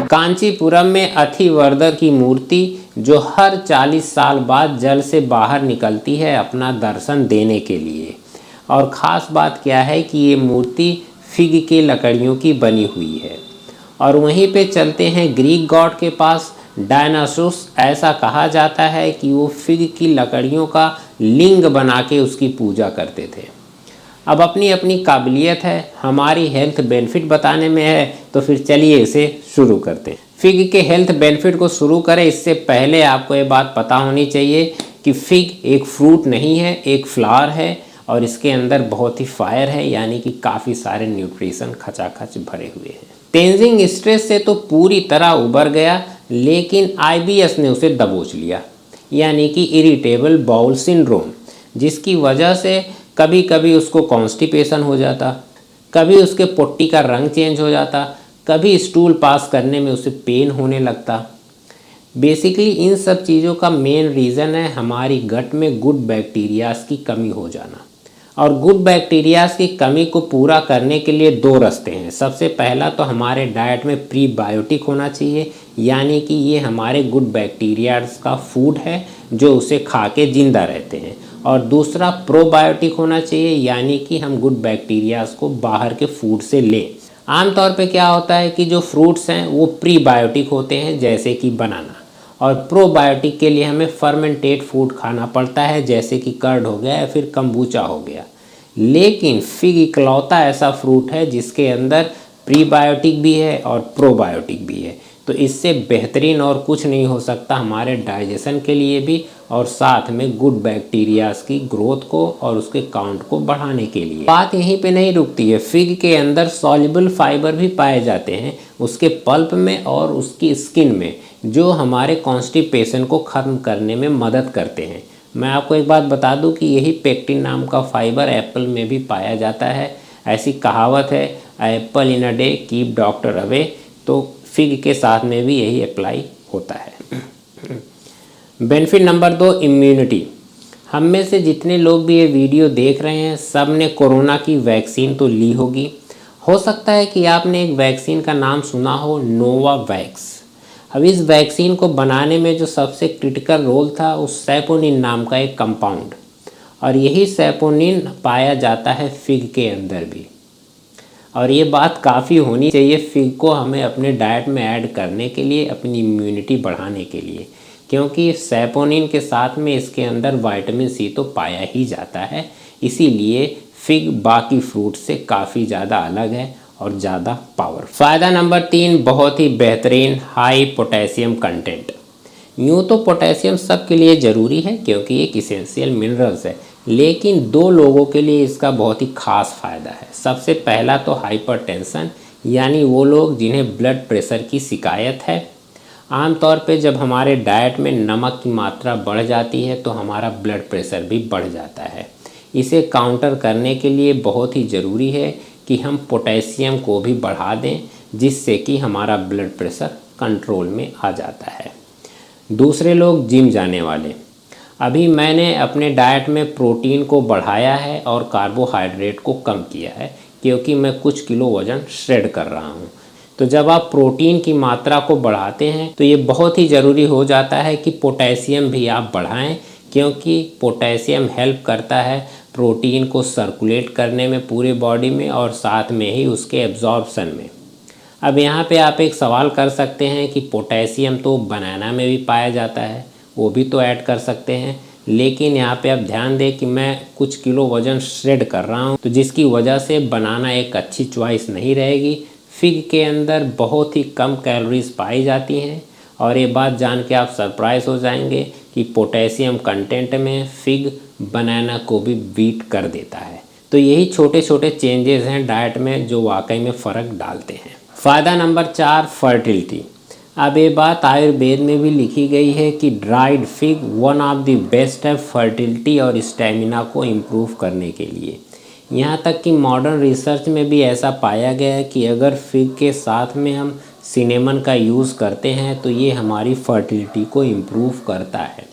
कांचीपुरम में अथिवर्दर की मूर्ति जो हर 40 साल बाद जल से बाहर निकलती है अपना दर्शन देने के लिए। और ख़ास बात क्या है कि ये मूर्ति फिग के लकड़ियों की बनी हुई है। और वहीं पे चलते हैं ग्रीक गॉड के पास, डायनासोरस। ऐसा कहा जाता है कि वो फिग की लकड़ियों का लिंग बना के उसकी पूजा करते थे। अब अपनी अपनी काबिलियत है, हमारी हेल्थ बेनिफिट बताने में है, तो फिर चलिए इसे शुरू करते हैं। फिग के हेल्थ बेनिफिट को शुरू करें इससे पहले आपको ये बात पता होनी चाहिए कि फिग एक फ्रूट नहीं है, एक फ्लावर है और इसके अंदर बहुत ही फायर है, यानी कि काफ़ी सारे न्यूट्रिशन खचाखच भरे हुए हैं। तेंजिंग स्ट्रेस से तो पूरी तरह उबर गया, लेकिन IBS ने उसे दबोच लिया, यानी कि इरिटेबल बाउल सिंड्रोम, जिसकी वजह से कभी कभी उसको कॉन्स्टिपेशन हो जाता, कभी उसके पोट्टी का रंग चेंज हो जाता, कभी स्टूल पास करने में उसे पेन होने लगता। बेसिकली इन सब चीज़ों का मेन रीज़न है हमारी गट में गुड बैक्टीरियाज की कमी हो जाना। और गुड बैक्टीरियाज की कमी को पूरा करने के लिए 2 रास्ते हैं। सबसे पहला तो हमारे डाइट में प्रीबायोटिक होना चाहिए, यानी कि ये हमारे गुड बैक्टीरियाज का फूड है जो उसे खा के ज़िंदा रहते हैं। और दूसरा प्रोबायोटिक होना चाहिए, यानी कि हम गुड बैक्टीरियाज को बाहर के फूड से लें। आमतौर पे क्या होता है कि जो फ्रूट्स हैं वो प्रीबायोटिक होते हैं, जैसे कि बनाना, और प्रोबायोटिक के लिए हमें फर्मेंटेड फूड खाना पड़ता है, जैसे कि कर्ड हो गया या फिर कंबूचा हो गया। लेकिन फिग इकलौता ऐसा फ्रूट है जिसके अंदर प्रीबायोटिक भी है और प्रोबायोटिक भी है। तो इससे बेहतरीन और कुछ नहीं हो सकता हमारे डाइजेशन के लिए भी, और साथ में गुड बैक्टीरियाज की ग्रोथ को और उसके काउंट को बढ़ाने के लिए। बात यहीं पे नहीं रुकती है, फिग के अंदर सॉल्युबल फाइबर भी पाए जाते हैं उसके पल्प में और उसकी स्किन में, जो हमारे कॉन्स्टिपेशन को ख़त्म करने में मदद करते हैं। मैं आपको एक बात बता दूं कि यही पेक्टिन नाम का फाइबर एप्पल में भी पाया जाता है। ऐसी कहावत है, apple in a day keep doctor away, तो फिग के साथ में भी यही अप्लाई होता है। Benefit number 2, immunity. हम में से जितने लोग भी ये वीडियो देख रहे हैं सब ने कोरोना की वैक्सीन तो ली होगी। हो सकता है कि आपने एक वैक्सीन का नाम सुना हो, नोवावैक्स। अब इस वैक्सीन को बनाने में जो सबसे क्रिटिकल रोल था उस सैपोनिन नाम का एक कंपाउंड, और यही सैपोनिन पाया जाता है फिग के अंदर भी। और ये बात काफ़ी होनी चाहिए फिग को हमें अपने डाइट में ऐड करने के लिए, अपनी इम्यूनिटी बढ़ाने के लिए, क्योंकि सैपोनिन के साथ में इसके अंदर विटामिन C तो पाया ही जाता है। इसीलिए फिग बाकी फ्रूट से काफ़ी ज़्यादा अलग है और ज़्यादा पावर। फ़ायदा नंबर 3, बहुत ही बेहतरीन हाई पोटेशियम कंटेंट। यूँ तो पोटेशियम सबके लिए ज़रूरी है क्योंकि एक इसेंशियल मिनरल्स है, लेकिन 2 लोगों के लिए इसका बहुत ही खास फ़ायदा है। सबसे पहला तो हाइपरटेंशन, यानी वो लोग जिन्हें ब्लड प्रेशर की शिकायत है। आमतौर पे जब हमारे डाइट में नमक की मात्रा बढ़ जाती है तो हमारा ब्लड प्रेशर भी बढ़ जाता है। इसे काउंटर करने के लिए बहुत ही ज़रूरी है कि हम पोटेशियम को भी बढ़ा दें, जिससे कि हमारा ब्लड प्रेशर कंट्रोल में आ जाता है। दूसरे लोग जिम जाने वाले, अभी मैंने अपने डाइट में प्रोटीन को बढ़ाया है और कार्बोहाइड्रेट को कम किया है, क्योंकि मैं कुछ किलो वज़न श्रेड कर रहा हूँ। तो जब आप प्रोटीन की मात्रा को बढ़ाते हैं तो ये बहुत ही ज़रूरी हो जाता है कि पोटेशियम भी आप बढ़ाएं, क्योंकि पोटेशियम हेल्प करता है प्रोटीन को सर्कुलेट करने में पूरे बॉडी में, और साथ में ही उसके एब्जॉर्प्शन में। अब यहाँ पे आप एक सवाल कर सकते हैं कि पोटेशियम तो बनाना में भी पाया जाता है, वो भी तो ऐड कर सकते हैं। लेकिन यहाँ पे आप ध्यान दें कि मैं कुछ किलो वज़न श्रेड कर रहा हूँ, तो जिसकी वजह से बनाना एक अच्छी चॉइस नहीं रहेगी। फिग के अंदर बहुत ही कम कैलोरीज पाई जाती हैं, और ये बात जान के आप सरप्राइज हो जाएंगे कि पोटेशियम कंटेंट में फिग बनाना को भी बीट कर देता है। तो यही छोटे छोटे चेंजेस हैं डाइट में जो वाकई में फ़र्क डालते हैं। फ़ायदा नंबर 4, फर्टिलिटी। अब ये बात आयुर्वेद में भी लिखी गई है कि dried fig one of the best है फर्टिलिटी और स्टेमिना को इम्प्रूव करने के लिए। यहाँ तक कि मॉडर्न रिसर्च में भी ऐसा पाया गया है कि अगर फिग के साथ में हम सिनेमन का यूज़ करते हैं तो ये हमारी फर्टिलिटी को इम्प्रूव करता है।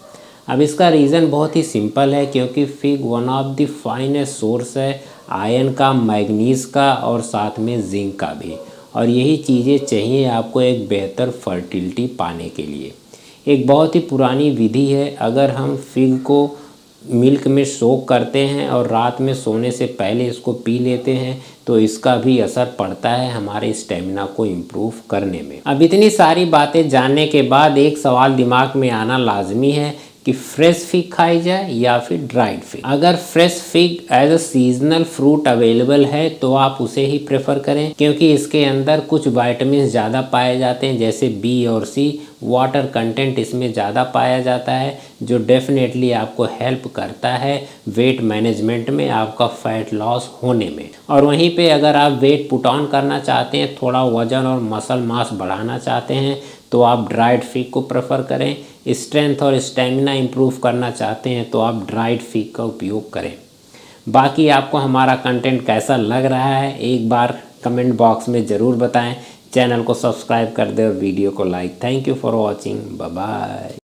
अब इसका रीज़न बहुत ही सिंपल है, क्योंकि fig one of the finest source है आयरन का, मैग्नीज का और साथ में जिंक का भी। और यही चीज़ें चाहिए आपको एक बेहतर फर्टिलिटी पाने के लिए। एक बहुत ही पुरानी विधि है, अगर हम फिग को मिल्क में सोक करते हैं और रात में सोने से पहले इसको पी लेते हैं तो इसका भी असर पड़ता है हमारे स्टेमिना को इम्प्रूव करने में। अब इतनी सारी बातें जानने के बाद एक सवाल दिमाग में आना लाजमी है कि फ्रेश फिग खाई जाए या फिर ड्राइड फिग। अगर fresh fig as a seasonal fruit available है तो आप उसे ही प्रेफर करें, क्योंकि इसके अंदर कुछ विटामिन ज़्यादा पाए जाते हैं जैसे बी और सी। वाटर कंटेंट इसमें ज़्यादा पाया जाता है जो डेफिनेटली आपको हेल्प करता है वेट मैनेजमेंट में, आपका फैट लॉस होने में। और वहीं पे अगर आप वेट पुट ऑन करना चाहते हैं, थोड़ा वजन और मसल मास बढ़ाना चाहते हैं तो आप ड्राइड फिग को प्रेफर करें। स्ट्रेंथ और स्टेमिना इंप्रूव करना चाहते हैं तो आप ड्राइड फिग का उपयोग करें। बाकी आपको हमारा कंटेंट कैसा लग रहा है एक बार कमेंट बॉक्स में ज़रूर बताएं। चैनल को सब्सक्राइब कर दें और वीडियो को like. Thank you for watching. Bye bye.